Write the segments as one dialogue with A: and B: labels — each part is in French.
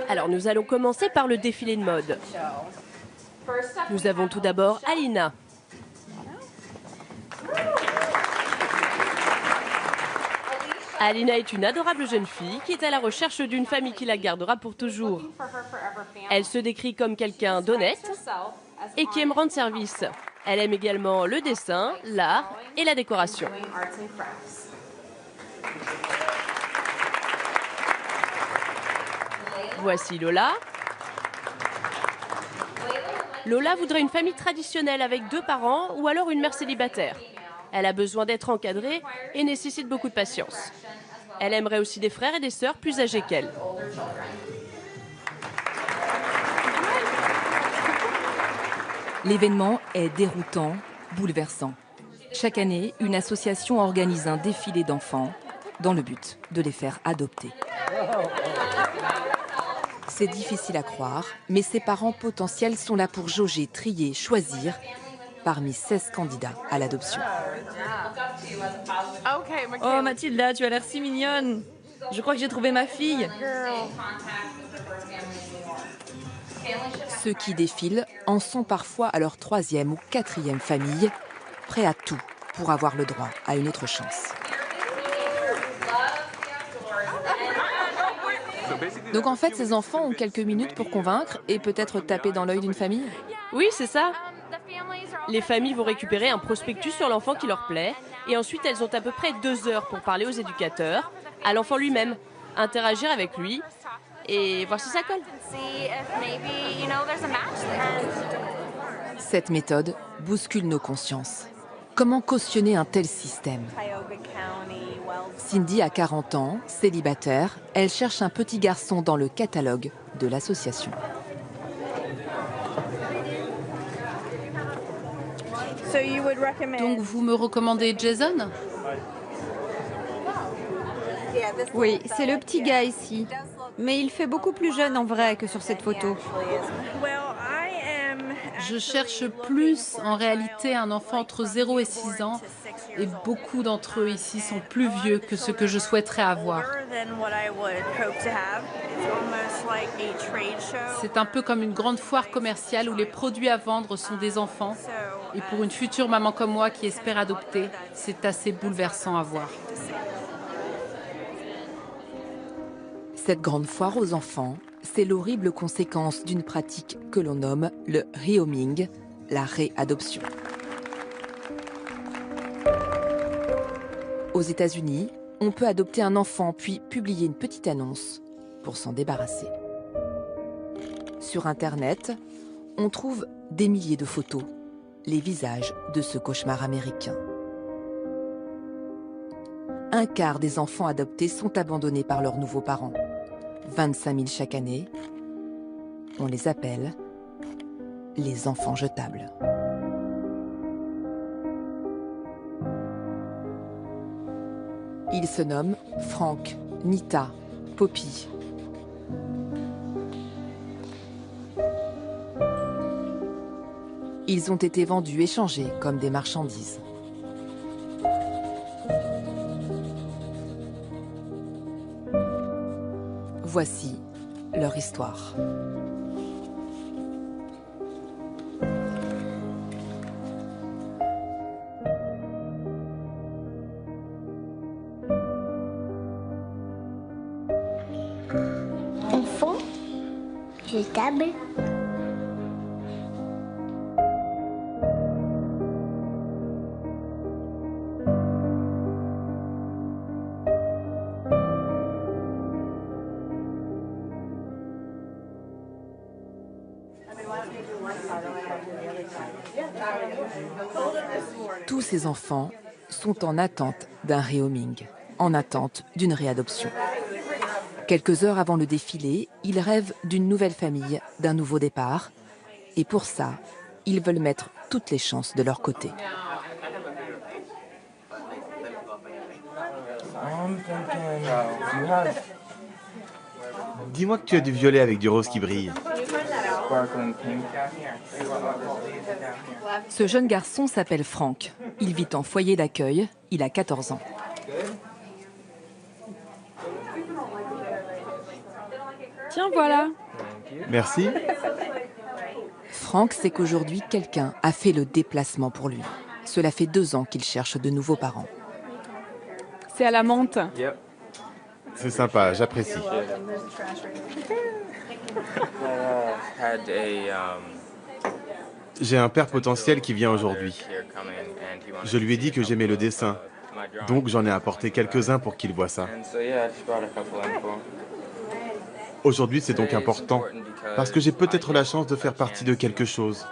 A: Alors nous allons commencer par le défilé de mode. Nous avons tout d'abord Alina. Alina est une adorable jeune fille qui est à la recherche d'une famille qui la gardera pour toujours. Elle se décrit comme quelqu'un d'honnête et qui aime rendre service. Elle aime également le dessin, l'art et la décoration. Voici Lola. Lola voudrait une famille traditionnelle avec 2 parents ou alors une mère célibataire. Elle a besoin d'être encadrée et nécessite beaucoup de patience. Elle aimerait aussi des frères et des sœurs plus âgés qu'elle.
B: L'événement est déroutant, bouleversant. Chaque année, une association organise un défilé d'enfants dans le but de les faire adopter. C'est difficile à croire, mais ces parents potentiels sont là pour jauger, trier, choisir parmi 16 candidats à l'adoption.
C: Oh Mathilda, tu as l'air si mignonne. Je crois que j'ai trouvé ma fille.
B: Ceux qui défilent en sont parfois à leur 3e ou 4e famille, prêts à tout pour avoir le droit à une autre chance. Donc en fait, ces enfants ont quelques minutes pour convaincre et peut-être taper dans l'œil d'une famille ?
A: Oui, c'est ça. Les familles vont récupérer un prospectus sur l'enfant qui leur plaît et ensuite elles ont à peu près 2 heures pour parler aux éducateurs, à l'enfant lui-même, interagir avec lui et voir si ça colle.
B: Cette méthode bouscule nos consciences. Comment cautionner un tel système ? Cindy a 40 ans, célibataire. Elle cherche un petit garçon dans le catalogue de l'association.
D: Donc vous me recommandez Jason ?
E: Oui, c'est le petit gars ici. Mais il fait beaucoup plus jeune en vrai que sur cette photo.
D: Je cherche plus en réalité un enfant entre 0 et 6 ans et beaucoup d'entre eux ici sont plus vieux que ce que je souhaiterais avoir. C'est un peu comme une grande foire commerciale où les produits à vendre sont des enfants et pour une future maman comme moi qui espère adopter, c'est assez bouleversant à voir.
B: Cette grande foire aux enfants, c'est l'horrible conséquence d'une pratique que l'on nomme le rehoming, la réadoption. Aux États-Unis, on peut adopter un enfant puis publier une petite annonce pour s'en débarrasser. Sur Internet, on trouve des milliers de photos, les visages de ce cauchemar américain. Un quart des enfants adoptés sont abandonnés par leurs nouveaux parents. 25 000 chaque année. On les appelle les enfants jetables. Ils se nomment Frank, Nita, Poppy. Ils ont été vendus, échangés comme des marchandises. Voici leur histoire.
F: Enfant jetable.
B: Tous ces enfants sont en attente d'un rehoming, en attente d'une réadoption. Quelques heures avant le défilé, ils rêvent d'une nouvelle famille, d'un nouveau départ. Et pour ça, ils veulent mettre toutes les chances de leur côté.
G: Dis-moi que tu as du violet avec du rose qui brille.
B: Ce jeune garçon s'appelle Frank. Il vit en foyer d'accueil. Il a 14 ans.
C: Tiens, voilà.
G: Merci.
B: Frank sait qu'aujourd'hui, quelqu'un a fait le déplacement pour lui. Cela fait 2 ans qu'il cherche de nouveaux parents.
C: C'est à la menthe.
G: C'est sympa, j'apprécie. J'ai un père potentiel qui vient aujourd'hui. Je lui ai dit que j'aimais le dessin, donc j'en ai apporté quelques-uns pour qu'il voie ça. Aujourd'hui, c'est donc important, parce que j'ai peut-être la chance de faire partie de quelque chose,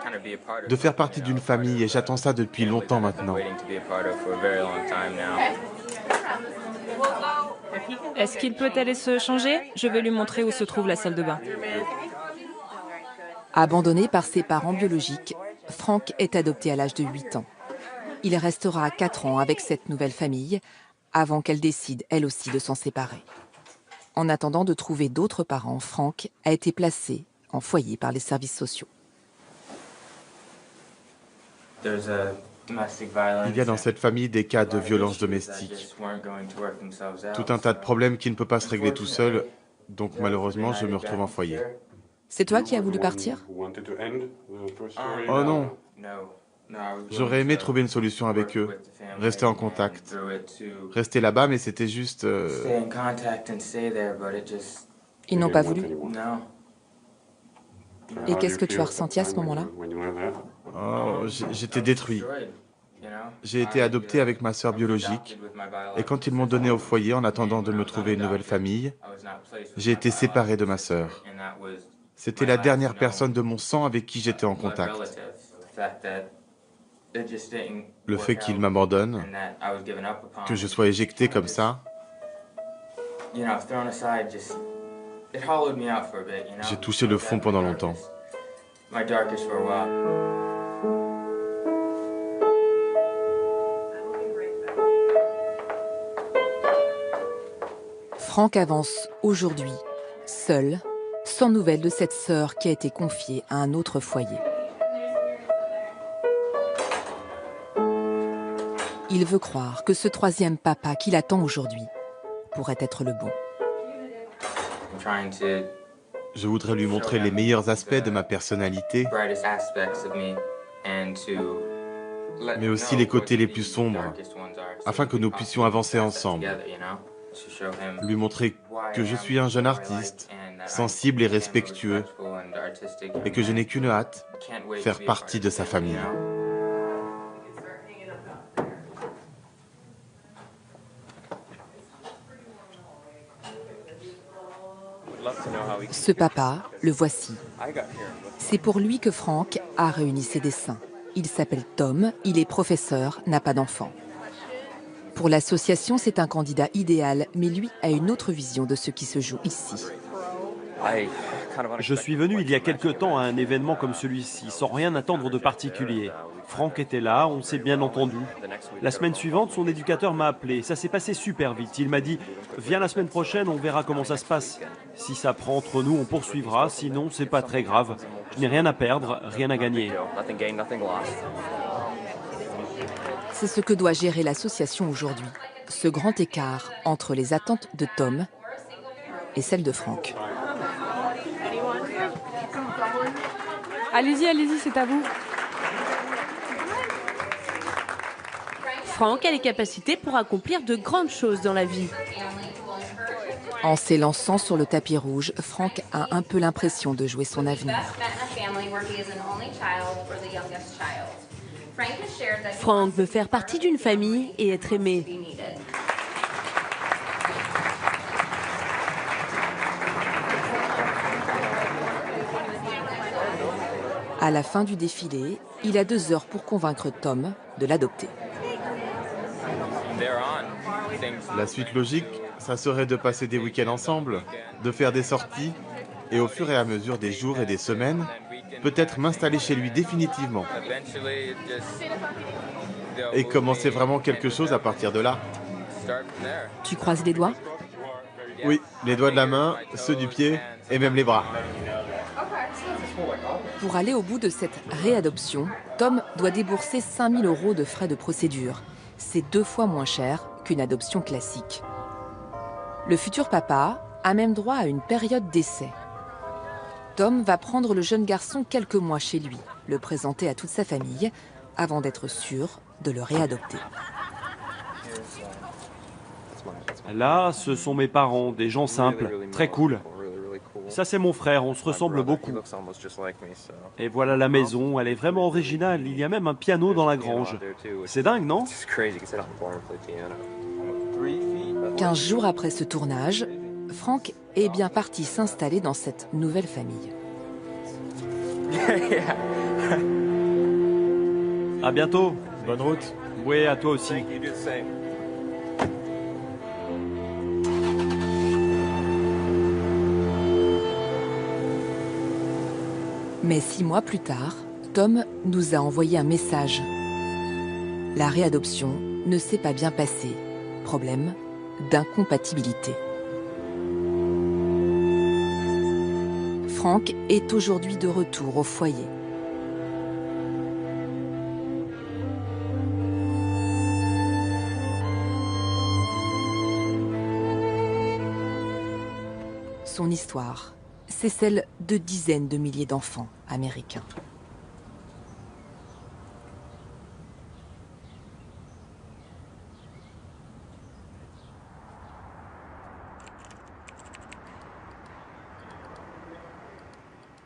G: de faire partie d'une famille, et j'attends ça depuis longtemps maintenant.
H: Est-ce qu'il peut aller se changer? Je vais lui montrer où se trouve la salle de bain.
B: Abandonné par ses parents biologiques, Frank est adopté à l'âge de 8 ans. Il restera 4 ans avec cette nouvelle famille avant qu'elle décide, elle aussi, de s'en séparer. En attendant de trouver d'autres parents, Frank a été placé en foyer par les services sociaux.
G: Il y a dans cette famille des cas de violence domestique. Tout un tas de problèmes qui ne peuvent pas se régler tout seul, donc malheureusement, je me retrouve en foyer.
B: C'est toi qui as voulu partir?
G: Oh non! J'aurais aimé trouver une solution avec eux, rester en contact. Rester là-bas, mais c'était juste...
B: Ils n'ont pas voulu? Et qu'est-ce que tu as ressenti à ce moment-là?
G: Oh, j'étais détruit. J'ai été adopté avec ma sœur biologique, et quand ils m'ont donné au foyer en attendant de me trouver une nouvelle famille, j'ai été séparé de ma sœur. C'était la dernière personne de mon sang avec qui j'étais en contact. Le fait qu'il m'abandonne, que je sois éjecté comme ça, j'ai touché le fond pendant longtemps.
B: Frank avance aujourd'hui, seul, sans nouvelles de cette sœur qui a été confiée à un autre foyer. Il veut croire que ce troisième papa qu'il attend aujourd'hui pourrait être le bon.
G: Je voudrais lui montrer les meilleurs aspects de ma personnalité, mais aussi les côtés les plus sombres, afin que nous puissions avancer ensemble. Lui montrer que je suis un jeune artiste, sensible et respectueux, et que je n'ai qu'une hâte, faire partie de sa famille.
B: Ce papa, le voici. C'est pour lui que Frank a réuni ses dessins. Il s'appelle Tom, il est professeur, n'a pas d'enfant. Pour l'association, c'est un candidat idéal, mais lui a une autre vision de ce qui se joue ici.
I: Je suis venu il y a quelque temps à un événement comme celui-ci, sans rien attendre de particulier. Frank était là, on s'est bien entendu. La semaine suivante, son éducateur m'a appelé. Ça s'est passé super vite. Il m'a dit « Viens la semaine prochaine, on verra comment ça se passe. Si ça prend entre nous, on poursuivra. Sinon, c'est pas très grave. Je n'ai rien à perdre, rien à gagner. »
B: C'est ce que doit gérer l'association aujourd'hui. Ce grand écart entre les attentes de Tom et celles de Frank.
C: Allez-y, allez-y, c'est à vous.
A: Frank a les capacités pour accomplir de grandes choses dans la vie.
B: En s'élançant sur le tapis rouge, Frank a un peu l'impression de jouer son avenir.
A: Frank veut faire partie d'une famille et être aimé.
B: À la fin du défilé, il a 2 heures pour convaincre Tom de l'adopter.
G: La suite logique, ça serait de passer des week-ends ensemble, de faire des sorties, et au fur et à mesure des jours et des semaines, peut-être m'installer chez lui définitivement. Et commencer vraiment quelque chose à partir de là.
B: Tu croises les doigts?
G: Oui, les doigts de la main, ceux du pied et même les bras.
B: Pour aller au bout de cette réadoption, Tom doit débourser 5 000 € de frais de procédure. C'est 2 fois moins cher qu'une adoption classique. Le futur papa a même droit à une période d'essai. Tom va prendre le jeune garçon quelques mois chez lui, le présenter à toute sa famille, avant d'être sûr de le réadopter.
I: Là, ce sont mes parents, des gens simples, très cool. Ça, c'est mon frère, on se ressemble beaucoup. Et voilà la maison, elle est vraiment originale, il y a même un piano dans la grange. C'est dingue, non?
B: 15 jours après ce tournage, Frank est bien parti s'installer dans cette nouvelle famille.
I: À bientôt.
G: Bonne route.
I: Oui, à toi aussi.
B: Mais 6 mois plus tard, Tom nous a envoyé un message. La réadoption ne s'est pas bien passée. Problème d'incompatibilité. Frank est aujourd'hui de retour au foyer. Son histoire, c'est celle de dizaines de milliers d'enfants américains.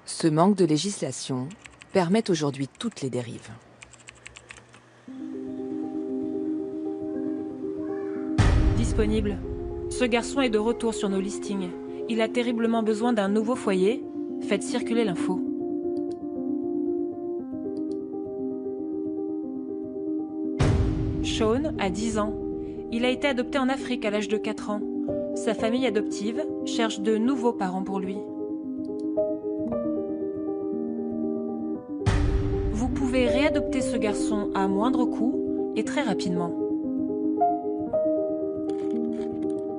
B: Ce manque de législation permet aujourd'hui toutes les dérives.
H: Disponible. Ce garçon est de retour sur nos listings. Il a terriblement besoin d'un nouveau foyer. Faites circuler l'info. Sean a 10 ans. Il a été adopté en Afrique à l'âge de 4 ans. Sa famille adoptive cherche de nouveaux parents pour lui. Vous pouvez réadopter ce garçon à moindre coût et très rapidement.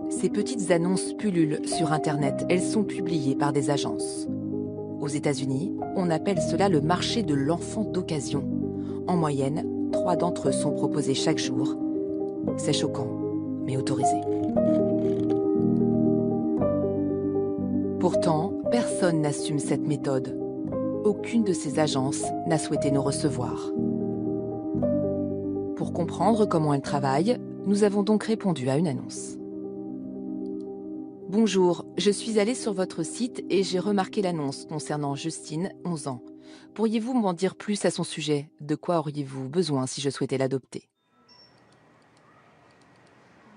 B: Ces petites annonces pullulent sur Internet. Elles sont publiées par des agences. Aux États-Unis, on appelle cela le marché de l'enfant d'occasion. En moyenne, 3 d'entre eux sont proposés chaque jour. C'est choquant, mais autorisé. Pourtant, personne n'assume cette méthode. Aucune de ces agences n'a souhaité nous recevoir. Pour comprendre comment elles travaillent, nous avons donc répondu à une annonce. Bonjour, je suis allée sur votre site et j'ai remarqué l'annonce concernant Justine, 11 ans. Pourriez-vous m'en dire plus à son sujet? De quoi auriez-vous besoin si je souhaitais l'adopter?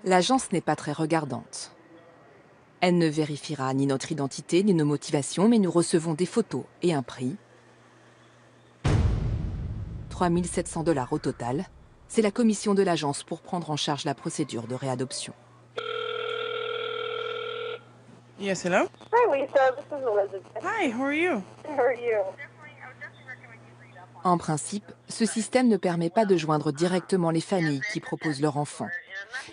B: L'agence n'est pas très regardante. Elle ne vérifiera ni notre identité ni nos motivations, mais nous recevons des photos et un prix. 3 700 $ au total. C'est la commission de l'agence pour prendre en charge la procédure de réadoption.
J: Yes, hello?
K: Hi, Lisa. This is Elizabeth.
J: Hi, how are you?
K: How are you?
B: En principe, ce système ne permet pas de joindre directement les familles qui proposent leur enfant.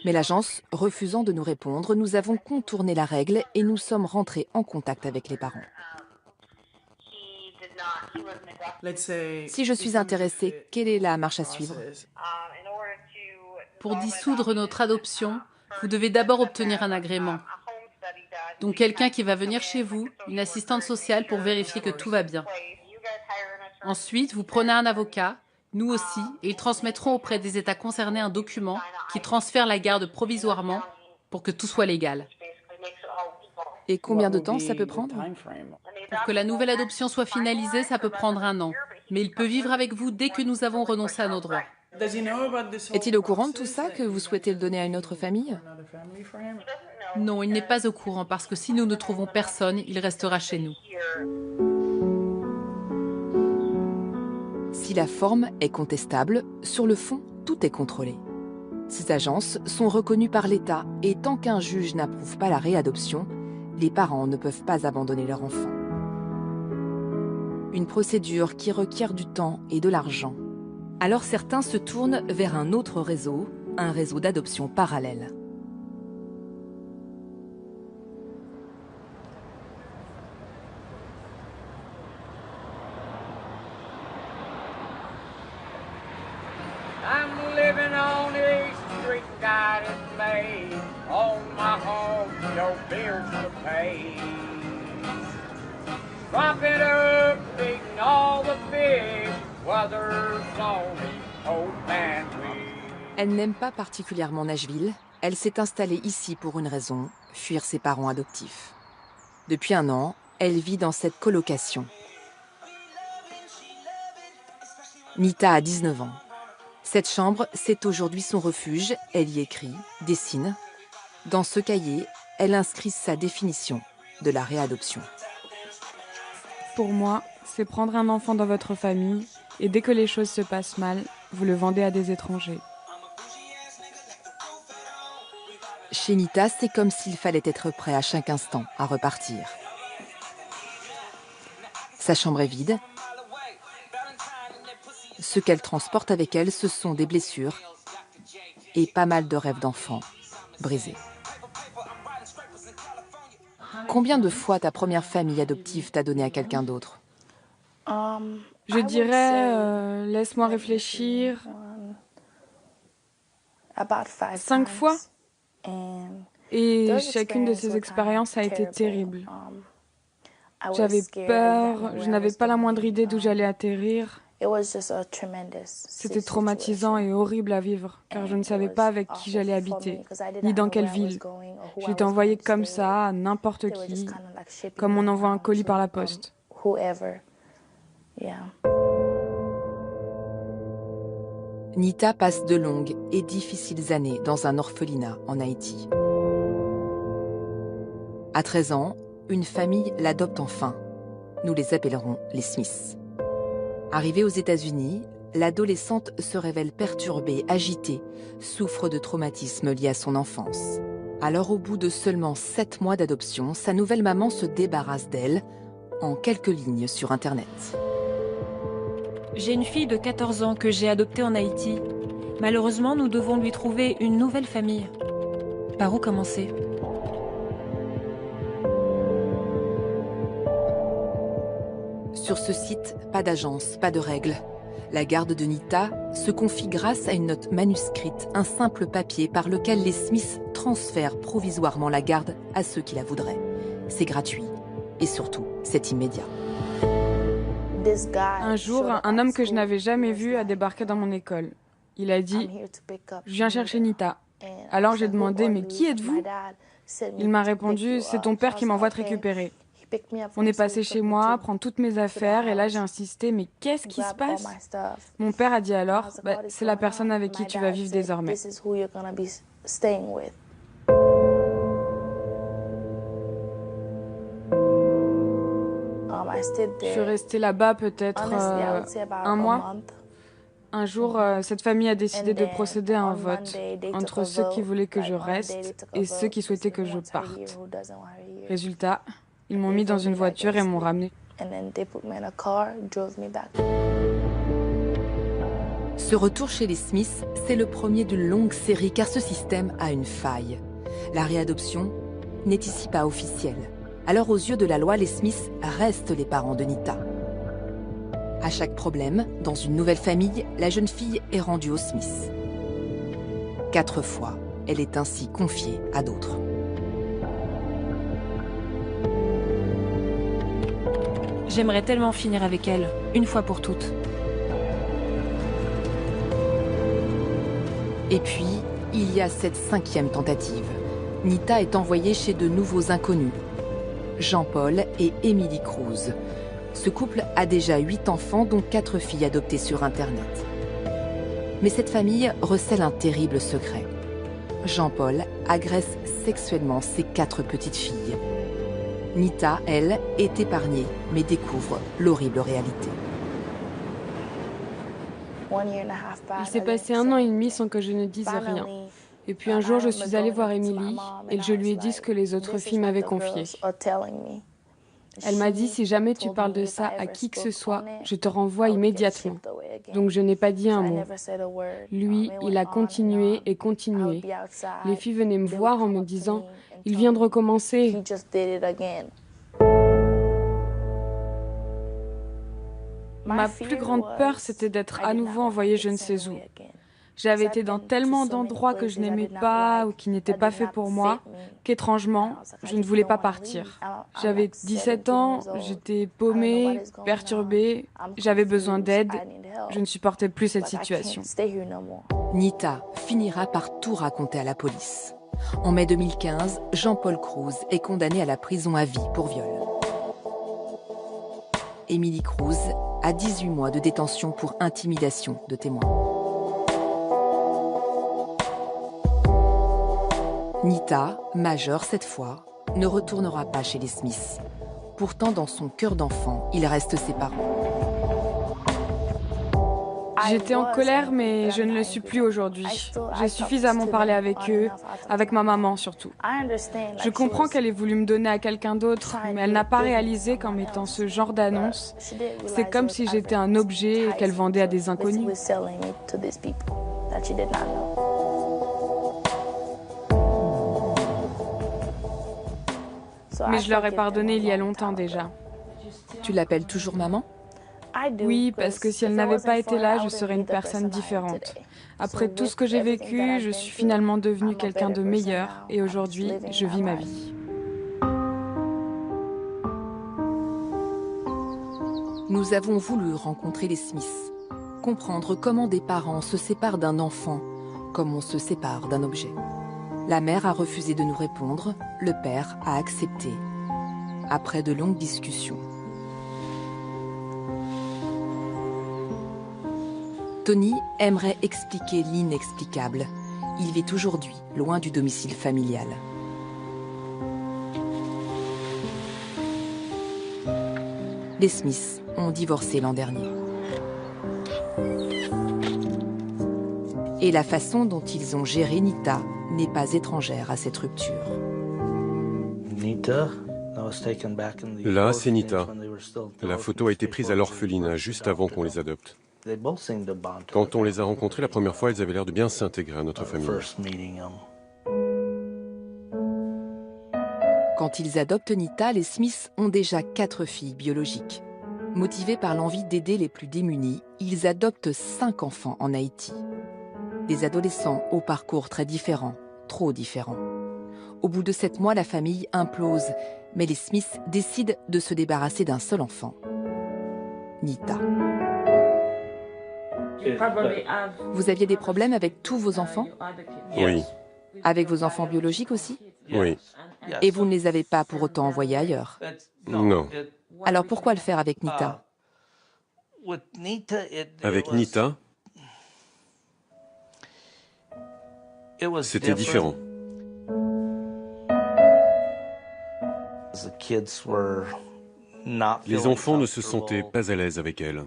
B: Mais l'agence, refusant de nous répondre, nous avons contourné la règle et nous sommes rentrés en contact avec les parents. Si je suis intéressée, quelle est la marche à suivre?
D: Pour dissoudre notre adoption, vous devez d'abord obtenir un agrément. Donc quelqu'un qui va venir chez vous, une assistante sociale pour vérifier que tout va bien. Ensuite, vous prenez un avocat, nous aussi, et ils transmettront auprès des États concernés un document qui transfère la garde provisoirement pour que tout soit légal.
B: Et combien de temps ça peut prendre?
D: Pour que la nouvelle adoption soit finalisée, ça peut prendre 1 an. Mais il peut vivre avec vous dès que nous avons renoncé à nos droits.
B: Est-il au courant de tout ça, que vous souhaitez le donner à une autre famille?
D: Non, il n'est pas au courant parce que si nous ne trouvons personne, il restera chez nous.
B: Si la forme est contestable, sur le fond, tout est contrôlé. Ces agences sont reconnues par l'État et tant qu'un juge n'approuve pas la réadoption, les parents ne peuvent pas abandonner leur enfant. Une procédure qui requiert du temps et de l'argent. Alors certains se tournent vers un autre réseau, un réseau d'adoption parallèle.
L: I'm living on the street, God has made. On my home, no bills to pay. Dropping
B: Elle n'aime pas particulièrement Nashville. Elle s'est installée ici pour une raison, fuir ses parents adoptifs. Depuis 1 an, elle vit dans cette colocation. Nita a 19 ans. Cette chambre, c'est aujourd'hui son refuge. Elle y écrit, dessine. Dans ce cahier, elle inscrit sa définition de la réadoption.
M: Pour moi, c'est prendre un enfant dans votre famille et dès que les choses se passent mal, vous le vendez à des étrangers.
B: Chez Nita, c'est comme s'il fallait être prêt à chaque instant à repartir. Sa chambre est vide. Ce qu'elle transporte avec elle, ce sont des blessures et pas mal de rêves d'enfants brisés. Combien de fois ta première famille adoptive t'a donné à quelqu'un d'autre?
M: Je dirais, laisse-moi réfléchir, 5 fois. Et chacune de ces expériences a été terrible. J'avais peur, je n'avais pas la moindre idée d'où j'allais atterrir. C'était traumatisant et horrible à vivre, car je ne savais pas avec qui j'allais habiter, ni dans quelle ville. J'étais envoyée comme ça à n'importe qui, comme on envoie un colis par la poste.
B: Nita passe de longues et difficiles années dans un orphelinat en Haïti. À 13 ans, une famille l'adopte enfin. Nous les appellerons les Smith. Arrivée aux États-Unis, l'adolescente se révèle perturbée, agitée, souffre de traumatismes liés à son enfance. Alors, au bout de seulement 7 mois d'adoption, sa nouvelle maman se débarrasse d'elle en quelques lignes sur Internet.
H: J'ai une fille de 14 ans que j'ai adoptée en Haïti. Malheureusement, nous devons lui trouver une nouvelle famille. Par où commencer ?
B: Sur ce site, pas d'agence, pas de règles. La garde de Nita se confie grâce à une note manuscrite, un simple papier par lequel les Smith transfèrent provisoirement la garde à ceux qui la voudraient. C'est gratuit et surtout, c'est immédiat.
M: Un jour, un homme que je n'avais jamais vu a débarqué dans mon école. Il a dit « Je viens chercher Nita ». Alors j'ai demandé « Mais qui êtes-vous » Il m'a répondu « C'est ton père qui m'envoie te récupérer ». On est passé chez moi, prendre toutes mes affaires, et là j'ai insisté, mais qu'est-ce qui se passe? Mon père a dit alors, c'est la personne avec qui tu vas vivre désormais. Je suis restée là-bas peut-être 1 mois. Un jour, cette famille a décidé de procéder à un vote entre ceux qui voulaient que je reste et ceux qui souhaitaient que je parte. Résultat, ils m'ont mis dans une voiture et m'ont ramené.
B: Ce retour chez les Smith, c'est le premier d'une longue série car ce système a une faille. La réadoption n'est ici pas officielle. Alors aux yeux de la loi, les Smith restent les parents de Nita. À chaque problème, dans une nouvelle famille, la jeune fille est rendue aux Smith. 4 fois, elle est ainsi confiée à d'autres.
H: J'aimerais tellement finir avec elle, une fois pour toutes.
B: Et puis, il y a cette 5e tentative. Nita est envoyée chez de nouveaux inconnus, Jean-Paul et Émilie Cruz. Ce couple a déjà 8 enfants, dont 4 filles adoptées sur Internet. Mais cette famille recèle un terrible secret. Jean-Paul agresse sexuellement ses 4 petites filles. Nita, elle, est épargnée, mais découvre l'horrible réalité.
M: Il s'est passé 1 an et demi sans que je ne dise rien. Et puis un jour, je suis allée voir Émilie et je lui ai dit ce que les autres filles m'avaient confié. Elle m'a dit, si jamais tu parles de ça à qui que ce soit, je te renvoie immédiatement. Donc je n'ai pas dit un mot. Lui, il a continué et continué. Les filles venaient me voir en me disant, il vient de recommencer. Ma plus grande peur, c'était d'être à nouveau envoyée je ne sais où. J'avais été dans tellement d'endroits que je n'aimais pas ou qui n'étaient pas faits pour moi, qu'étrangement, je ne voulais pas partir. J'avais 17 ans, j'étais paumée, perturbée, j'avais besoin d'aide, je ne supportais plus cette situation.
B: Nita finira par tout raconter à la police. En mai 2015, Jean-Paul Cruz est condamné à la prison à vie pour viol. Emily Cruz a 18 mois de détention pour intimidation de témoins. Nita, majeure cette fois, ne retournera pas chez les Smith. Pourtant, dans son cœur d'enfant, il reste ses parents.
M: J'étais en colère, mais je ne le suis plus aujourd'hui. J'ai suffisamment parlé avec eux, avec ma maman surtout. Je comprends qu'elle ait voulu me donner à quelqu'un d'autre, mais elle n'a pas réalisé qu'en mettant ce genre d'annonce, c'est comme si j'étais un objet et qu'elle vendait à des inconnus. Mais je leur ai pardonné il y a longtemps déjà.
B: Tu l'appelles toujours maman ?
M: Oui, parce que si elle n'avait pas été là, je serais une personne différente. Après tout ce que j'ai vécu, je suis finalement devenue quelqu'un de meilleur et aujourd'hui, je vis ma vie.
B: Nous avons voulu rencontrer les Smiths, comprendre comment des parents se séparent d'un enfant, comme on se sépare d'un objet. La mère a refusé de nous répondre, le père a accepté, après de longues discussions. Tony aimerait expliquer l'inexplicable. Il vit aujourd'hui loin du domicile familial. Les Smiths ont divorcé l'an dernier. Et la façon dont ils ont géré Nita n'est pas étrangère à cette rupture.
N: Là, c'est Nita. La photo a été prise à l'orphelinat juste avant qu'on les adopte. Quand on les a rencontrés la première fois, ils avaient l'air de bien s'intégrer à notre famille.
B: Quand ils adoptent Nita, les Smiths ont déjà 4 filles biologiques. Motivés par l'envie d'aider les plus démunis, ils adoptent 5 enfants en Haïti. Des adolescents au parcours très différent, trop différents. Au bout de 7 mois, la famille implose, mais les Smiths décident de se débarrasser d'un seul enfant, Nita. Vous aviez des problèmes avec tous vos enfants?
N: Oui.
B: Avec vos enfants biologiques aussi?
N: Oui.
B: Et vous ne les avez pas pour autant envoyés ailleurs?
N: Non.
B: Alors pourquoi le faire avec Nita?
N: Avec Nita, c'était différent. Les enfants ne se sentaient pas à l'aise avec elle.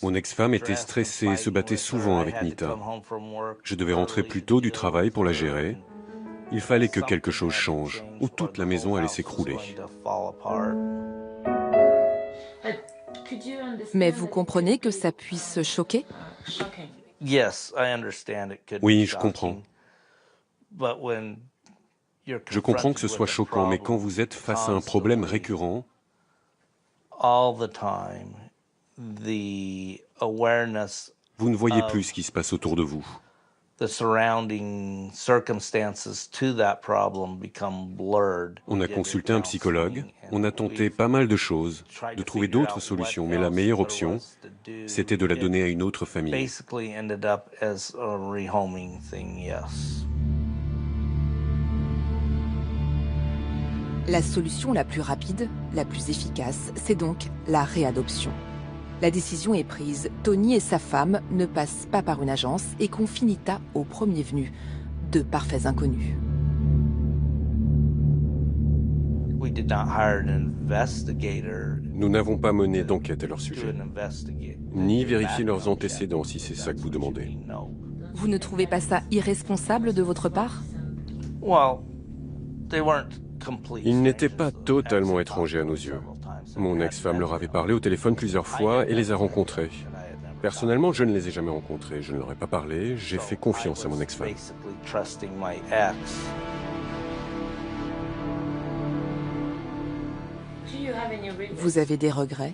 N: Mon ex-femme était stressée et se battait souvent avec Nita. Je devais rentrer plus tôt du travail pour la gérer. Il fallait que quelque chose change, ou toute la maison allait s'écrouler.
B: Mais vous comprenez que ça puisse choquer?
N: Oui, je comprends. Je comprends que ce soit choquant, mais quand vous êtes face à un problème récurrent, vous ne voyez plus ce qui se passe autour de vous. On a consulté un psychologue, on a tenté pas mal de choses, de trouver d'autres solutions, mais la meilleure option, c'était de la donner à une autre famille.
B: La solution la plus rapide, la plus efficace, c'est donc la réadoption. La décision est prise. Tony et sa femme ne passent pas par une agence et confient Nita au premier venu, de parfaits inconnus.
N: Nous n'avons pas mené d'enquête à leur sujet, ni vérifié leurs antécédents si c'est ça que vous demandez.
B: Vous ne trouvez pas ça irresponsable de votre part?
N: Ils n'étaient pas totalement étrangers à nos yeux. Mon ex-femme leur avait parlé au téléphone plusieurs fois et les a rencontrés. Personnellement, je ne les ai jamais rencontrés, je ne leur ai pas parlé, j'ai fait confiance à mon ex-femme.
B: Vous avez des regrets?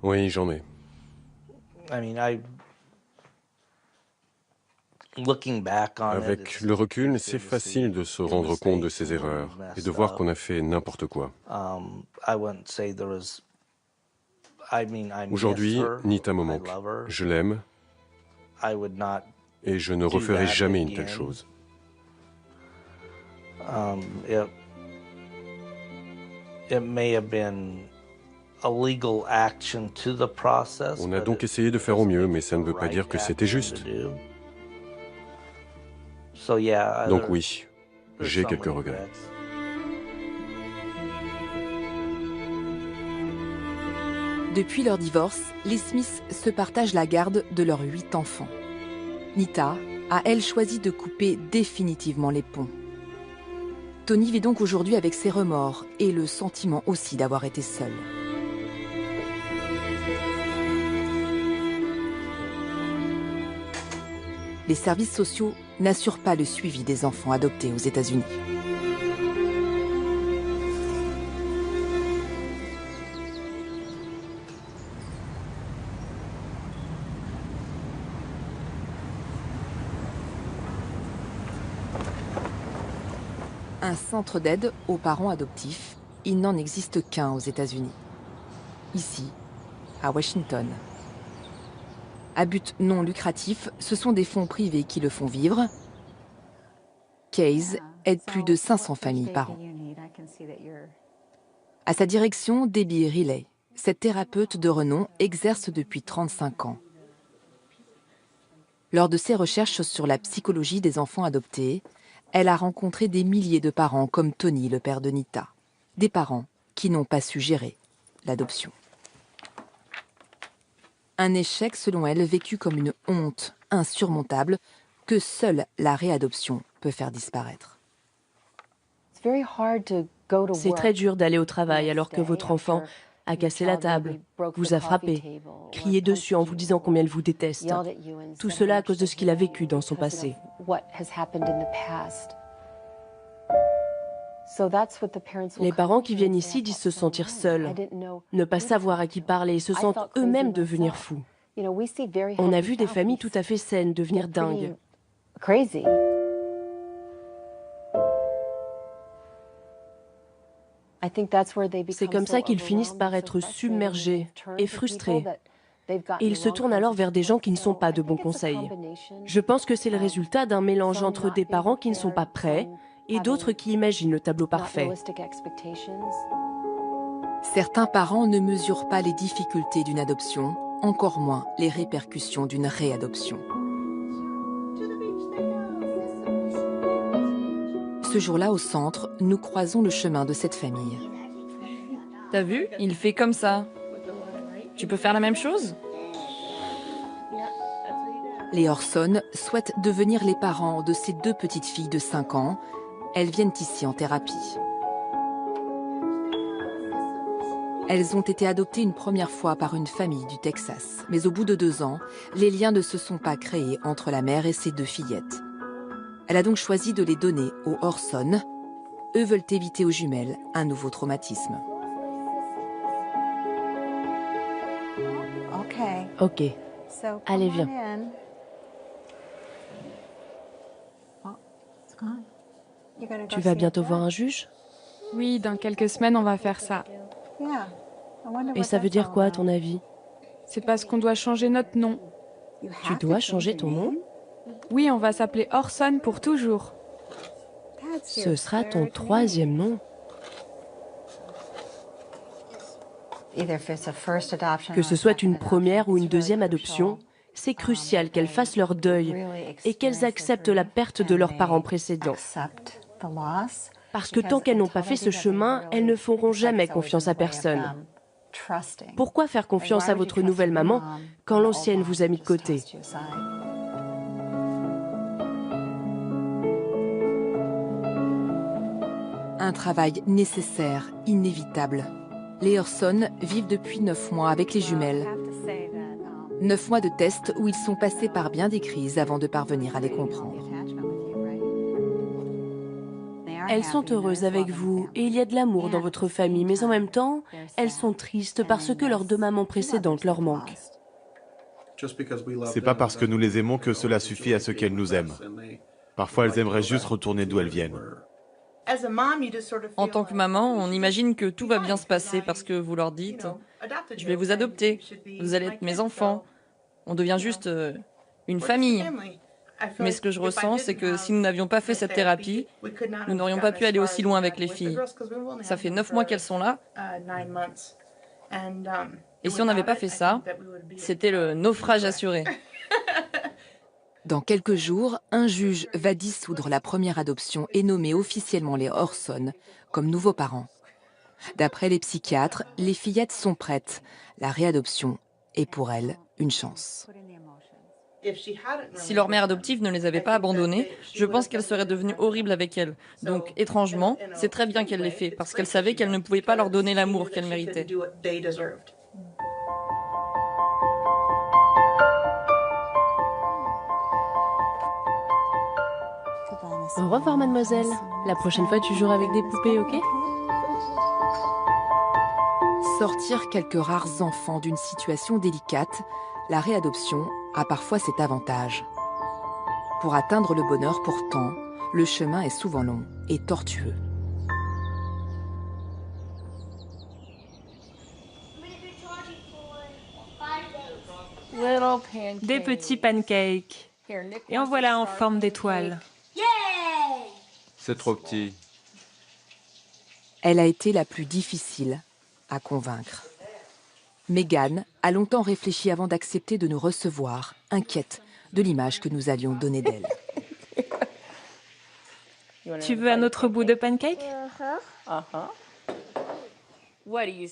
N: Oui, j'en ai. Avec le recul, c'est facile de se rendre compte de ses erreurs et de voir qu'on a fait n'importe quoi. Aujourd'hui, Nita me manque. Je l'aime et je ne referai jamais une telle chose. On a donc essayé de faire au mieux, mais ça ne veut pas dire que c'était juste. Donc oui, j'ai quelques regrets.
B: Depuis leur divorce, les Smith se partagent la garde de leurs 8 enfants. Nita a, elle, choisi de couper définitivement les ponts. Tony vit donc aujourd'hui avec ses remords et le sentiment aussi d'avoir été seule. Les services sociaux n'assurent pas le suivi des enfants adoptés aux États-Unis. Un centre d'aide aux parents adoptifs, il n'en existe qu'un aux États-Unis. Ici, à Washington. À but non lucratif, ce sont des fonds privés qui le font vivre. Case aide plus de 500 familles par an. À sa direction, Debbie Riley. Cette thérapeute de renom exerce depuis 35 ans. Lors de ses recherches sur la psychologie des enfants adoptés, elle a rencontré des milliers de parents comme Tony, le père de Nita. Des parents qui n'ont pas su gérer l'adoption. Un échec, selon elle, vécu comme une honte insurmontable que seule la réadoption peut faire disparaître.
A: C'est très dur d'aller au travail alors que votre enfant a cassé la table, vous a frappé, crié dessus en vous disant combien il vous déteste. Tout cela à cause de ce qu'il a vécu dans son passé. Les parents qui viennent ici disent se sentir seuls, ne pas savoir à qui parler et se sentent eux-mêmes devenir fous. On a vu des familles tout à fait saines devenir dingues. C'est comme ça qu'ils finissent par être submergés et frustrés. Et ils se tournent alors vers des gens qui ne sont pas de bons conseils. Je pense que c'est le résultat d'un mélange entre des parents qui ne sont pas prêts et d'autres qui imaginent le tableau parfait.
B: Certains parents ne mesurent pas les difficultés d'une adoption, encore moins les répercussions d'une réadoption. Ce jour-là, au centre, nous croisons le chemin de cette famille.
C: T'as vu? Il fait comme ça. Tu peux faire la même chose?
B: Les Orson souhaitent devenir les parents de ces 2 petites filles de 5 ans. Elles viennent ici en thérapie. Elles ont été adoptées une première fois par une famille du Texas. Mais au bout de 2 ans, les liens ne se sont pas créés entre la mère et ses 2 fillettes. Elle a donc choisi de les donner aux Orson. Eux veulent éviter aux jumelles un nouveau traumatisme.
A: Ok, allez, viens. Tu vas bientôt voir un juge?
M: Oui, dans quelques semaines, on va faire ça.
A: Et ça veut dire quoi, à ton avis?
M: C'est parce qu'on doit changer notre nom.
A: Tu dois changer ton nom?
M: Oui, on va s'appeler Orson pour toujours.
A: Ce sera ton 3e nom. Que ce soit une première ou une deuxième adoption, c'est crucial qu'elles fassent leur deuil et qu'elles acceptent la perte de leurs parents précédents. Parce que tant qu'elles n'ont pas fait ce chemin, elles ne feront jamais confiance à personne. Pourquoi faire confiance à votre nouvelle maman quand l'ancienne vous a mis de côté?
B: Un travail nécessaire, inévitable. Les Orson vivent depuis 9 mois avec les jumelles. 9 mois de tests où ils sont passés par bien des crises avant de parvenir à les comprendre.
A: Elles sont heureuses avec vous et il y a de l'amour dans votre famille, mais en même temps, elles sont tristes parce que leurs 2 mamans précédentes leur manquent.
G: C'est pas parce que nous les aimons que cela suffit à ce qu'elles nous aiment. Parfois, elles aimeraient juste retourner d'où elles viennent.
C: En tant que maman, on imagine que tout va bien se passer parce que vous leur dites « Je vais vous adopter, vous allez être mes enfants ». On devient juste une famille. Mais ce que je ressens, c'est que si nous n'avions pas fait cette thérapie, nous n'aurions pas pu aller aussi loin avec les filles. Ça fait 9 mois qu'elles sont là. Et si on n'avait pas fait ça, c'était le naufrage assuré.
B: Dans quelques jours, un juge va dissoudre la première adoption et nommer officiellement les Orson comme nouveaux parents. D'après les psychiatres, les fillettes sont prêtes. La réadoption est pour elles une chance.
C: Si leur mère adoptive ne les avait pas abandonnées, je pense qu'elle serait devenue horrible avec elles. Donc, étrangement, c'est très bien qu'elle l'ait fait, parce qu'elle savait qu'elle ne pouvait pas leur donner l'amour qu'elles méritaient.
A: Au revoir, mademoiselle. La prochaine fois, tu joueras avec des poupées, ok?
B: Sortir quelques rares enfants d'une situation délicate, la réadoption a parfois cet avantage. Pour atteindre le bonheur, pourtant, le chemin est souvent long et tortueux.
H: Des petits pancakes. Et en voilà en forme d'étoile.
O: C'est trop petit.
B: Elle a été la plus difficile à convaincre. Megan a longtemps réfléchi avant d'accepter de nous recevoir, inquiète de l'image que nous avions donnée d'elle.
H: Tu veux un autre bout de pancake?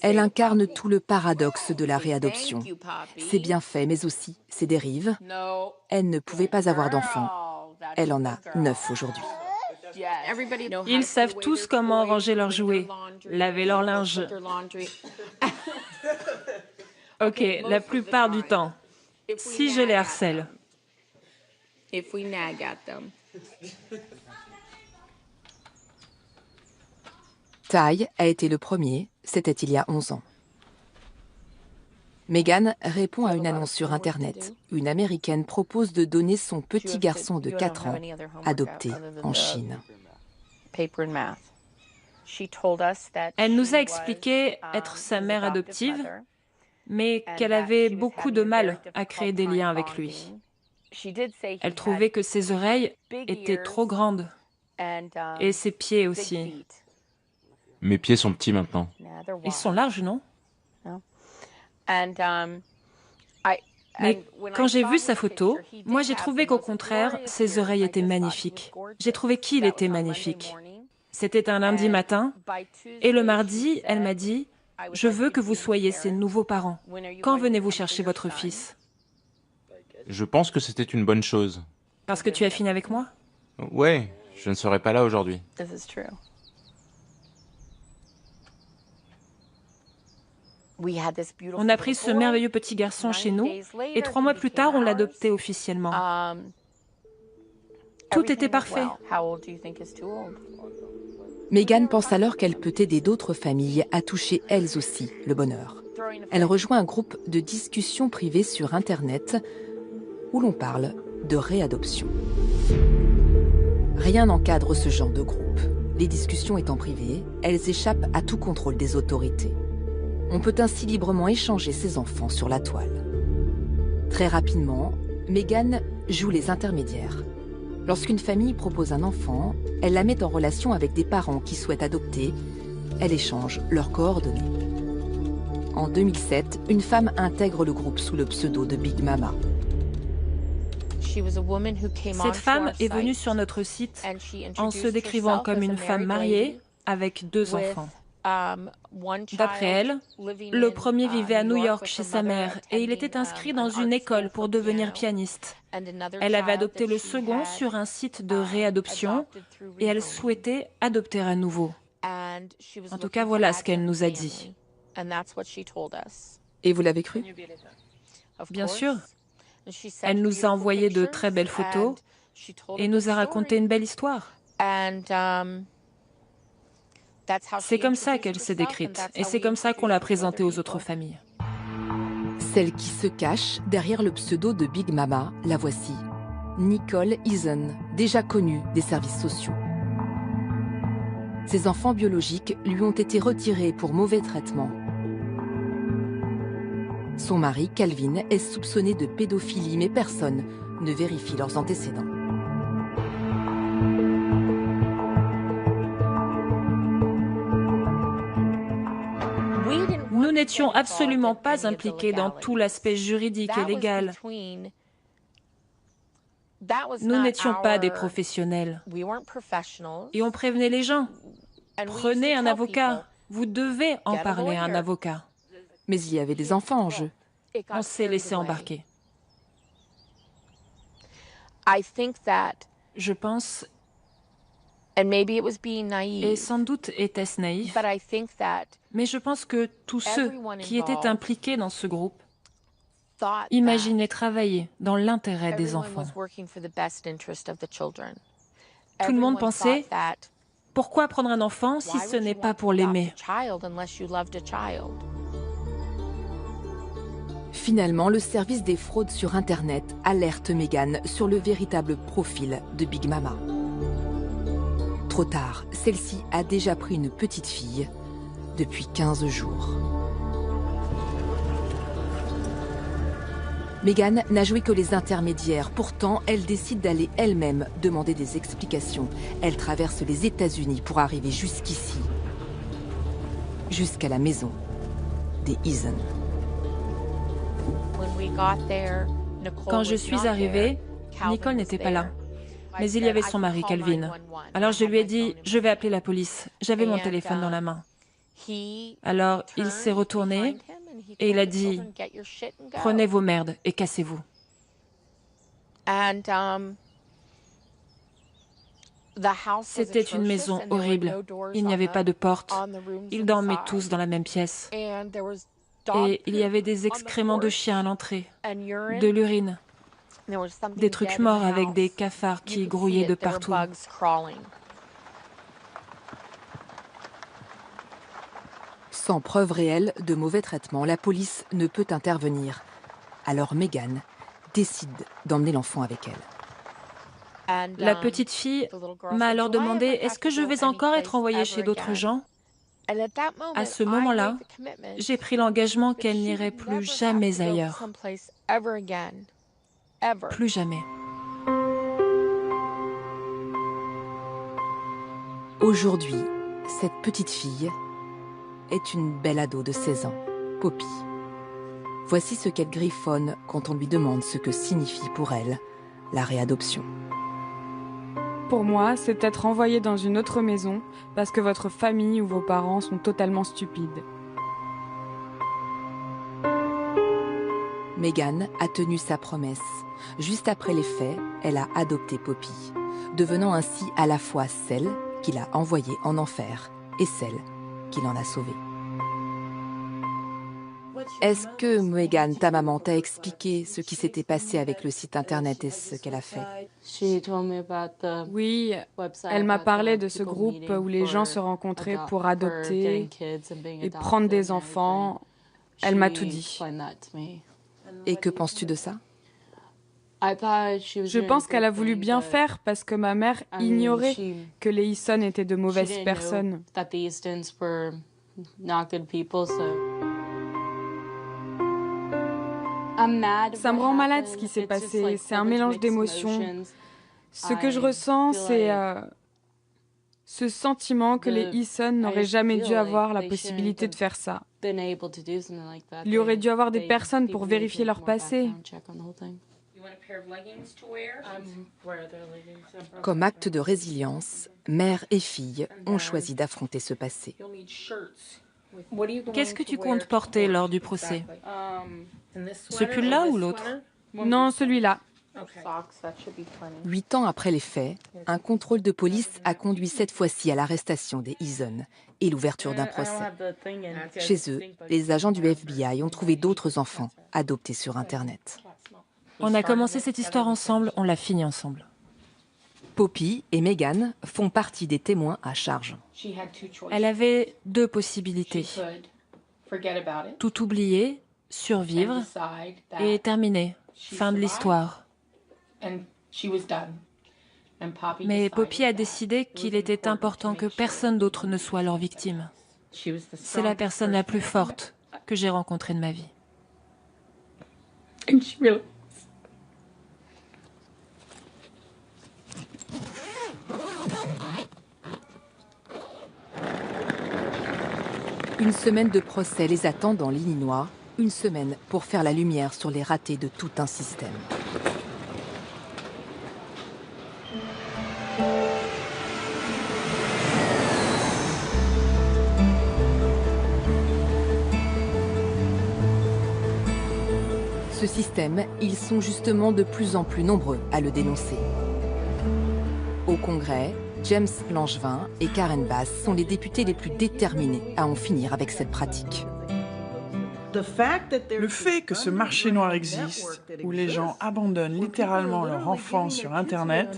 B: Elle incarne tout le paradoxe de la réadoption. Ses bienfaits, mais aussi ses dérives. Elle ne pouvait pas avoir d'enfant. Elle en a 9 aujourd'hui.
H: Ils savent tous comment ranger leurs jouets, laver leur linge. Ok, la plupart du temps. Si je les harcèle.
B: Ty a été le premier, c'était il y a 11 ans. Megan répond à une annonce sur Internet. Une Américaine propose de donner son petit garçon de 4 ans, adopté en Chine.
H: Elle nous a expliqué être sa mère adoptive, mais qu'elle avait beaucoup de mal à créer des liens avec lui. Elle trouvait que ses oreilles étaient trop grandes, et ses pieds aussi.
O: Mes pieds sont petits maintenant.
H: Ils sont larges, non? Mais quand j'ai vu sa photo, moi j'ai trouvé qu'au contraire, ses oreilles étaient magnifiques. J'ai trouvé qu'il était magnifique. C'était un lundi matin, et le mardi, elle m'a dit « Je veux que vous soyez ses nouveaux parents. Quand venez-vous chercher votre fils ?»
O: Je pense que c'était une bonne chose.
H: Parce que tu as fini avec moi?
O: Ouais, je ne serais pas là aujourd'hui.
H: On a pris ce merveilleux petit garçon chez nous, et 3 mois plus tard, on l'a adopté officiellement. Tout était parfait.
B: Megan pense alors qu'elle peut aider d'autres familles à toucher elles aussi le bonheur. Elle rejoint un groupe de discussion privée sur Internet où l'on parle de réadoption. Rien n'encadre ce genre de groupe. Les discussions étant privées, elles échappent à tout contrôle des autorités. On peut ainsi librement échanger ses enfants sur la toile. Très rapidement, Megan joue les intermédiaires. Lorsqu'une famille propose un enfant, elle la met en relation avec des parents qui souhaitent adopter. Elle échange leurs coordonnées. En 2007, une femme intègre le groupe sous le pseudo de Big Mama.
H: Cette femme est venue sur notre site en se décrivant comme une femme mariée avec 2 enfants. D'après elle, le premier vivait à New York chez sa mère et il était inscrit dans une école pour devenir pianiste. Elle avait adopté le second sur un site de réadoption et elle souhaitait adopter à nouveau. En tout cas, voilà ce qu'elle nous a dit.
B: Et vous l'avez cru?
H: Bien sûr. Elle nous a envoyé de très belles photos et nous a raconté une belle histoire. C'est comme ça qu'elle s'est décrite et c'est comme ça qu'on l'a présentée aux autres familles.
B: Celle qui se cache derrière le pseudo de Big Mama, la voici. Nicole Eason, déjà connue des services sociaux. Ses enfants biologiques lui ont été retirés pour mauvais traitement. Son mari, Calvin, est soupçonné de pédophilie, mais personne ne vérifie leurs antécédents.
H: Nous n'étions absolument pas impliqués dans tout l'aspect juridique et légal. Nous n'étions pas des professionnels. Et on prévenait les gens. Prenez un avocat. Vous devez en parler à un avocat.
B: Mais il y avait des enfants en jeu.
H: On s'est laissé embarquer. Je pense, et sans doute était-ce naïf, mais je pense que tous ceux qui étaient impliqués dans ce groupe imaginaient travailler dans l'intérêt des enfants. Tout le monde pensait, pourquoi prendre un enfant si ce n'est pas pour l'aimer?
B: Finalement, le service des fraudes sur Internet alerte Megan sur le véritable profil de Big Mama. Trop tard, celle-ci a déjà pris une petite fille depuis 15 jours. Megan n'a joué que les intermédiaires. Pourtant, elle décide d'aller elle-même demander des explications. Elle traverse les États-Unis pour arriver jusqu'ici, jusqu'à la maison des Eason.
H: Quand je suis arrivée, Nicole n'était pas là. Mais il y avait son mari, Calvin. Alors je lui ai dit, je vais appeler la police. J'avais mon téléphone dans la main. Alors il s'est retourné et il a dit, prenez vos merdes et cassez-vous. C'était une maison horrible. Il n'y avait pas de porte. Ils dormaient tous dans la même pièce. Et il y avait des excréments de chiens à l'entrée, de l'urine, des trucs morts avec des cafards qui grouillaient de partout.
B: Sans preuve réelle de mauvais traitement, la police ne peut intervenir. Alors Megan décide d'emmener l'enfant avec elle.
H: La petite fille m'a alors demandé, est-ce que je vais encore être envoyée chez d'autres gens? À ce moment-là, j'ai pris l'engagement qu'elle n'irait plus jamais ailleurs. Plus jamais.
B: Aujourd'hui, cette petite fille est une belle ado de 16 ans, Poppy. Voici ce qu'elle griffonne quand on lui demande ce que signifie pour elle la réadoption.
M: Pour moi, c'est être envoyé dans une autre maison parce que votre famille ou vos parents sont totalement stupides.
B: Megan a tenu sa promesse. Juste après les faits, elle a adopté Poppy, devenant ainsi à la fois celle qui l'a envoyée en enfer et celle qui l'en a sauvée. Est-ce que Megan, ta maman, t'a expliqué ce qui s'était passé avec le site internet et ce qu'elle a fait?
M: Oui, elle m'a parlé de ce groupe où les gens se rencontraient pour adopter et prendre des enfants. Elle m'a tout dit.
B: Et que penses-tu de ça?
M: Je pense qu'elle a voulu bien faire parce que ma mère ignorait que les Eason étaient de mauvaises personnes. Ça me rend malade ce qui s'est passé. C'est un mélange d'émotions. Ce que je ressens, c'est ce sentiment que les Eason n'auraient jamais dû avoir la possibilité de faire ça. Il y aurait dû avoir des personnes pour vérifier leur passé.
B: Comme acte de résilience, mère et fille ont choisi d'affronter ce passé.
H: Qu'est-ce que tu comptes porter lors du procès? Ce pull-là ou l'autre?
M: Non, celui-là.
B: 8 ans après les faits, un contrôle de police a conduit cette fois-ci à l'arrestation des Eason et l'ouverture d'un procès. Chez eux, les agents du FBI ont trouvé d'autres enfants adoptés sur Internet.
H: On a commencé cette histoire ensemble, on l'a finie ensemble.
B: Poppy et Megan font partie des témoins à charge.
H: Elle avait deux possibilités. Tout oublier survivre et terminer. Fin de l'histoire. Mais Poppy a décidé qu'il était important que personne d'autre ne soit leur victime. C'est la personne la plus forte que j'ai rencontrée de ma vie.
B: Une semaine de procès les attend dans l'Illinois, une semaine pour faire la lumière sur les ratés de tout un système. Ce système, ils sont justement de plus en plus nombreux à le dénoncer. Au Congrès, James Langevin et Karen Bass sont les députés les plus déterminés à en finir avec cette pratique.
J: Le fait que ce marché noir existe, où les gens abandonnent littéralement leurs enfants sur Internet,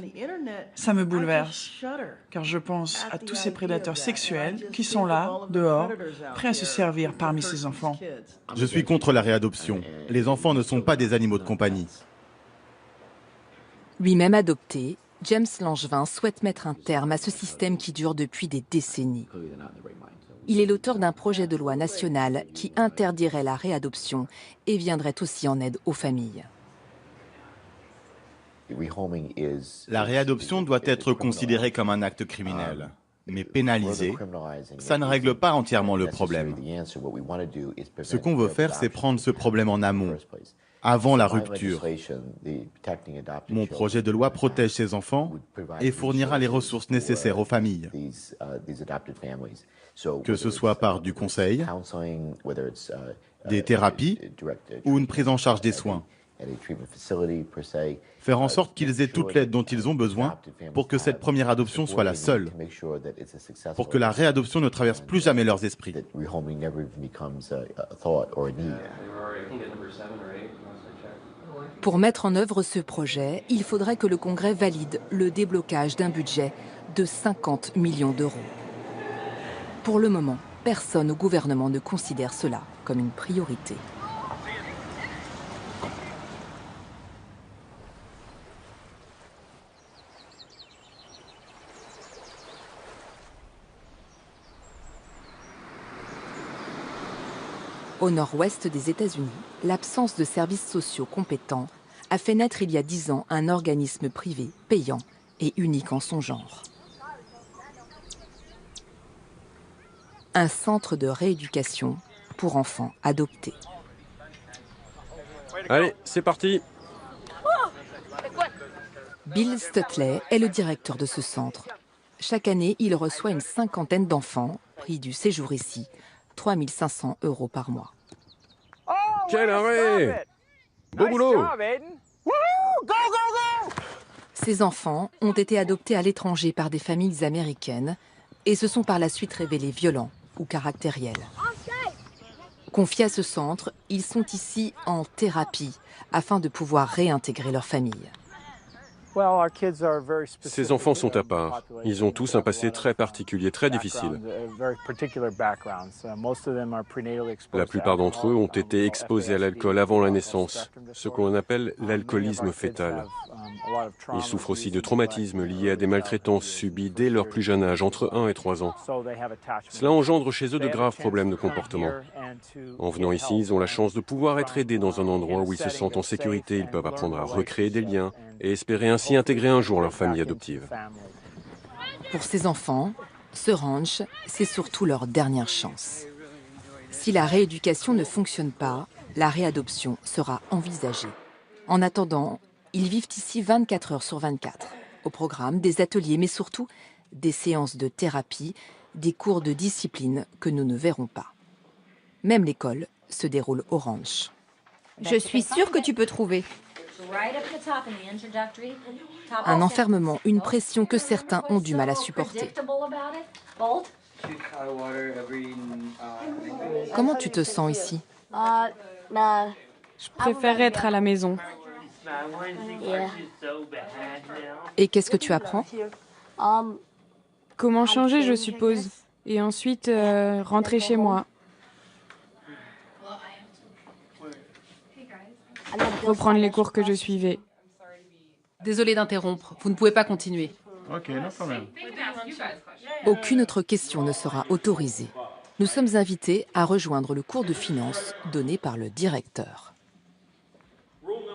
J: ça me bouleverse. Car je pense à tous ces prédateurs sexuels qui sont là, dehors, prêts à se servir parmi ces enfants.
G: Je suis contre la réadoption. Les enfants ne sont pas des animaux de compagnie.
B: Lui-même adopté, James Langevin souhaite mettre un terme à ce système qui dure depuis des décennies. Il est l'auteur d'un projet de loi national qui interdirait la réadoption et viendrait aussi en aide aux familles.
G: La réadoption doit être considérée comme un acte criminel, mais pénalisé, ça ne règle pas entièrement le problème. Ce qu'on veut faire, c'est prendre ce problème en amont, avant la rupture. Mon projet de loi protège ces enfants et fournira les ressources nécessaires aux familles, que ce soit par du conseil, des thérapies ou une prise en charge des soins. Faire en sorte qu'ils aient toute l'aide dont ils ont besoin pour que cette première adoption soit la seule, pour que la réadoption ne traverse plus jamais leurs esprits.
B: Pour mettre en œuvre ce projet, il faudrait que le Congrès valide le déblocage d'un budget de 50 millions d'euros. Pour le moment, personne au gouvernement ne considère cela comme une priorité. Au nord-ouest des États-Unis, l'absence de services sociaux compétents a fait naître il y a 10 ans un organisme privé payant et unique en son genre. Un centre de rééducation pour enfants adoptés.
N: Allez, c'est parti.
B: Bill Stutley est le directeur de ce centre. Chaque année, il reçoit une cinquantaine d'enfants, prix du séjour ici, 3 500 € par mois.
N: Quel arrêt! Beau boulot!
B: Ces enfants ont été adoptés à l'étranger par des familles américaines et se sont par la suite révélés violents ou caractériels. Confiés à ce centre, ils sont ici en thérapie afin de pouvoir réintégrer leur famille.
N: Ces enfants sont à part. Ils ont tous un passé très particulier, très difficile. La plupart d'entre eux ont été exposés à l'alcool avant la naissance, ce qu'on appelle l'alcoolisme fœtal. Ils souffrent aussi de traumatismes liés à des maltraitances subies dès leur plus jeune âge, entre 1 et 3 ans. Cela engendre chez eux de graves problèmes de comportement. En venant ici, ils ont la chance de pouvoir être aidés dans un endroit où ils se sentent en sécurité. Ils peuvent apprendre à recréer des liens et espérer ainsi intégrer un jour leur famille adoptive.
B: Pour ces enfants, ce ranch, c'est surtout leur dernière chance. Si la rééducation ne fonctionne pas, la réadoption sera envisagée. En attendant, ils vivent ici 24 heures sur 24. Au programme, des ateliers, mais surtout des séances de thérapie, des cours de discipline que nous ne verrons pas. Même l'école se déroule au ranch.
E: Je suis sûre que tu peux trouver.
B: Un enfermement, une pression que certains ont du mal à supporter. Comment tu te sens ici?
M: Je préfère être à la maison.
B: Et qu'est-ce que tu apprends?
M: Comment changer, je suppose. Et ensuite, rentrer chez moi. reprendre les cours que je suivais.
D: Désolée d'interrompre, vous ne pouvez pas continuer.
G: Ok, no problème.
B: Aucune autre question ne sera autorisée. Nous sommes invités à rejoindre le cours de finance donné par le directeur.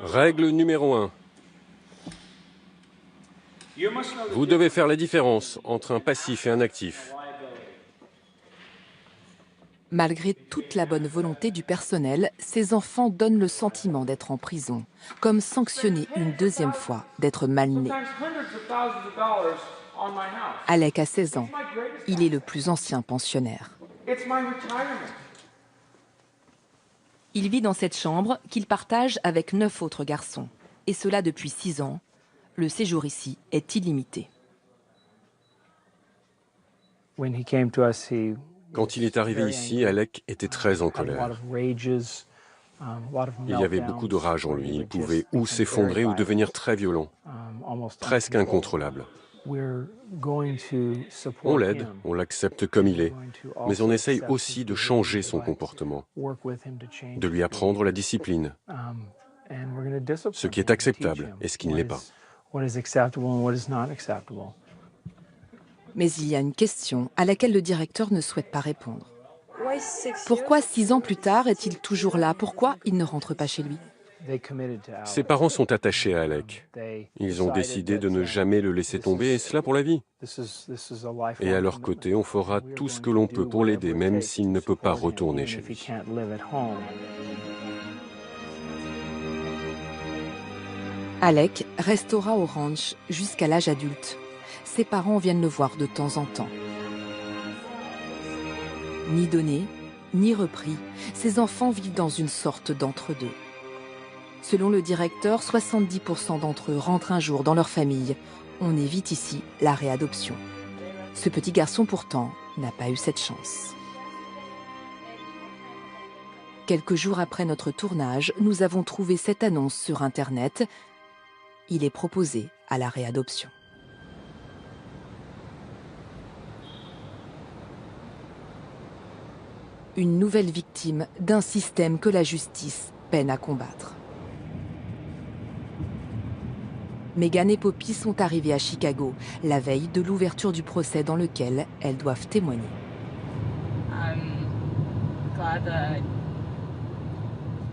N: Règle numéro 1. Vous devez faire la différence entre un passif et un actif.
B: Malgré toute la bonne volonté du personnel, ces enfants donnent le sentiment d'être en prison, comme sanctionnés une deuxième fois d'être mal nés. Alec a 16 ans. Il est le plus ancien pensionnaire. Il vit dans cette chambre qu'il partage avec 9 autres garçons. Et cela depuis 6 ans. Le séjour ici est illimité.
N: Quand il est arrivé ici, Alec était très en colère. Il y avait beaucoup de rage en lui. Il pouvait ou s'effondrer ou devenir très violent, presque incontrôlable. On l'aide, on l'accepte comme il est, mais on essaye aussi de changer son comportement, de lui apprendre la discipline, ce qui est acceptable et ce qui ne l'est pas.
B: Mais il y a une question à laquelle le directeur ne souhaite pas répondre. Pourquoi 6 ans plus tard est-il toujours là? Pourquoi il ne rentre pas chez lui?
N: Ses parents sont attachés à Alec. Ils ont décidé de ne jamais le laisser tomber, et cela pour la vie. Et à leur côté, on fera tout ce que l'on peut pour l'aider, même s'il ne peut pas retourner chez lui.
B: Alec restera au ranch jusqu'à l'âge adulte. Ses parents viennent le voir de temps en temps. Ni donné, ni repris, ces enfants vivent dans une sorte d'entre-deux. Selon le directeur, 70% d'entre eux rentrent un jour dans leur famille. On évite ici la réadoption. Ce petit garçon, pourtant, n'a pas eu cette chance. Quelques jours après notre tournage, nous avons trouvé cette annonce sur Internet. Il est proposé à la réadoption. Une nouvelle victime d'un système que la justice peine à combattre. Megan et Poppy sont arrivées à Chicago, la veille de l'ouverture du procès dans lequel elles doivent témoigner.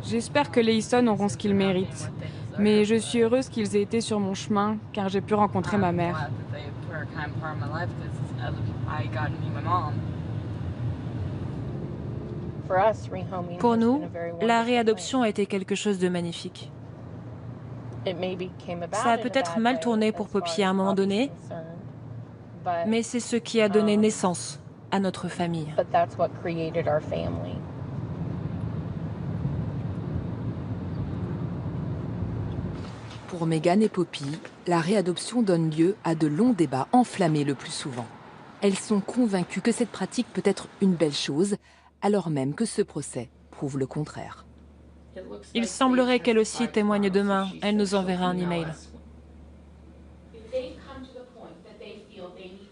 M: J'espère que les Easton auront ce qu'ils méritent. Mais je suis heureuse qu'ils aient été sur mon chemin, car j'ai pu rencontrer ma mère.
H: Pour nous, la réadoption a été quelque chose de magnifique. Ça a peut-être mal tourné pour Poppy à un moment donné, mais c'est ce qui a donné naissance à notre famille.
B: Pour Megan et Poppy, la réadoption donne lieu à de longs débats enflammés le plus souvent. Elles sont convaincues que cette pratique peut être une belle chose, alors même que ce procès prouve le contraire.
H: Il semblerait qu'elle aussi témoigne demain. Elle nous enverra un email.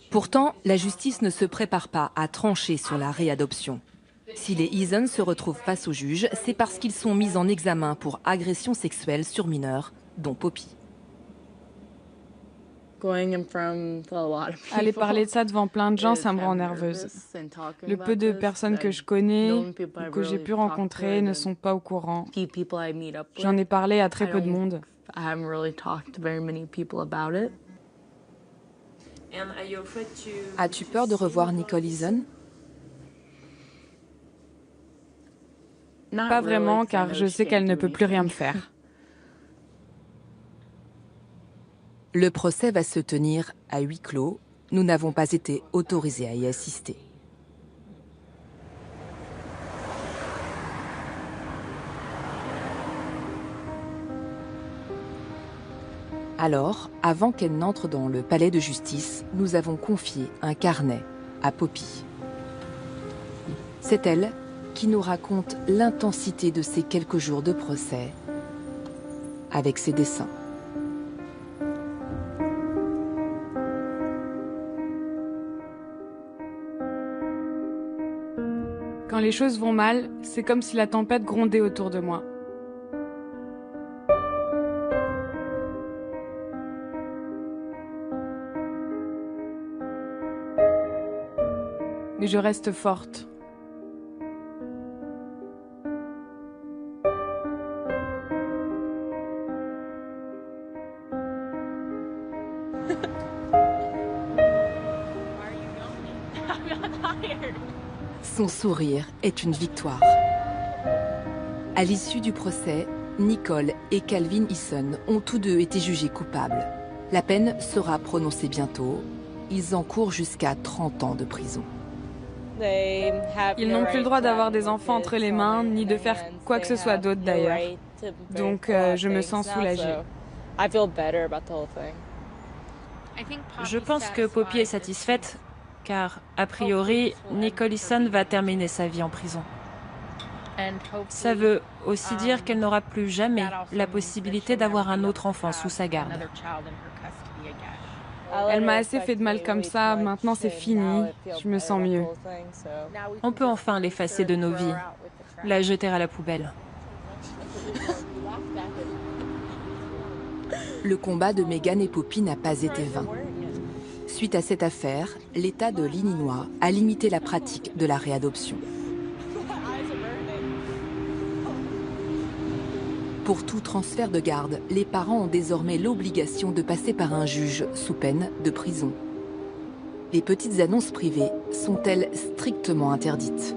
B: Pourtant, la justice ne se prépare pas à trancher sur la réadoption. Si les Easton se retrouvent face au juge, c'est parce qu'ils sont mis en examen pour agression sexuelle sur mineurs, dont Poppy.
M: Aller parler de ça devant plein de gens, ça me rend nerveuse. Le peu de personnes que je connais ou que j'ai pu rencontrer ne sont pas au courant. J'en ai parlé à très peu de monde.
B: As-tu peur de revoir Nicole Easton?
M: Pas vraiment, car je sais qu'elle ne peut plus rien me faire.
B: Le procès va se tenir à huis clos. Nous n'avons pas été autorisés à y assister. Alors, avant qu'elle n'entre dans le palais de justice, nous avons confié un carnet à Poppy. C'est elle qui nous raconte l'intensité de ces quelques jours de procès avec ses dessins.
M: Quand les choses vont mal, c'est comme si la tempête grondait autour de moi. mais je reste forte.
B: Son sourire est une victoire. À l'issue du procès, Nicole et Calvin Eason ont tous deux été jugés coupables. La peine sera prononcée bientôt. Ils encourent jusqu'à 30 ans de prison.
M: Ils n'ont plus le droit d'avoir des enfants entre les mains, ni de faire quoi que ce soit d'autre d'ailleurs. Donc je me sens soulagée.
H: Je pense que Poppy est satisfaite, car, a priori, Nicole Eason va terminer sa vie en prison. Ça veut aussi dire qu'elle n'aura plus jamais la possibilité d'avoir un autre enfant sous sa garde.
M: Elle m'a assez fait de mal comme ça, maintenant c'est fini, je me sens mieux.
H: On peut enfin l'effacer de nos vies, la jeter à la poubelle.
B: Le combat de Megan et Poppy n'a pas été vain. Suite à cette affaire, l'État de l'Illinois a limité la pratique de la réadoption. Pour tout transfert de garde, les parents ont désormais l'obligation de passer par un juge sous peine de prison. Les petites annonces privées sont-elles strictement interdites?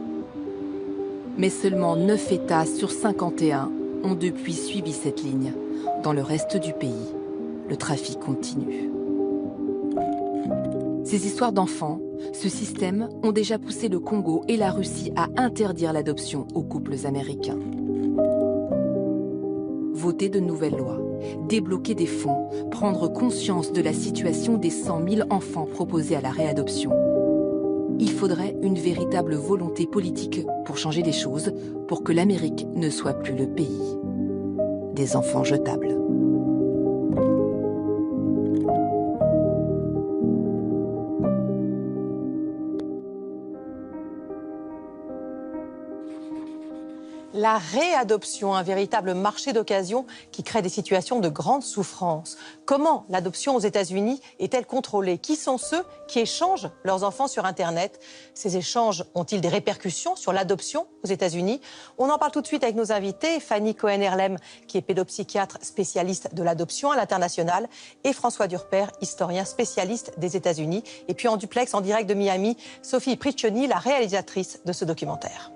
B: Mais seulement 9 États sur 51 ont depuis suivi cette ligne. Dans le reste du pays, le trafic continue. Ces histoires d'enfants, ce système ont déjà poussé le Congo et la Russie à interdire l'adoption aux couples américains. Voter de nouvelles lois, débloquer des fonds, prendre conscience de la situation des 100 000 enfants proposés à la réadoption. Il faudrait une véritable volonté politique pour changer les choses, pour que l'Amérique ne soit plus le pays des enfants jetables.
P: La réadoption, un véritable marché d'occasion qui crée des situations de grande souffrance. Comment l'adoption aux États-Unis est-elle contrôlée? Qui sont ceux qui échangent leurs enfants sur Internet? Ces échanges ont-ils des répercussions sur l'adoption aux États-Unis? On en parle tout de suite avec nos invités, Fanny Cohen-Erlem, qui est pédopsychiatre spécialiste de l'adoption à l'international, et François Durper, historien spécialiste des États-Unis. Et puis en duplex, en direct de Miami, Sophie Priccioni, la réalisatrice de ce documentaire.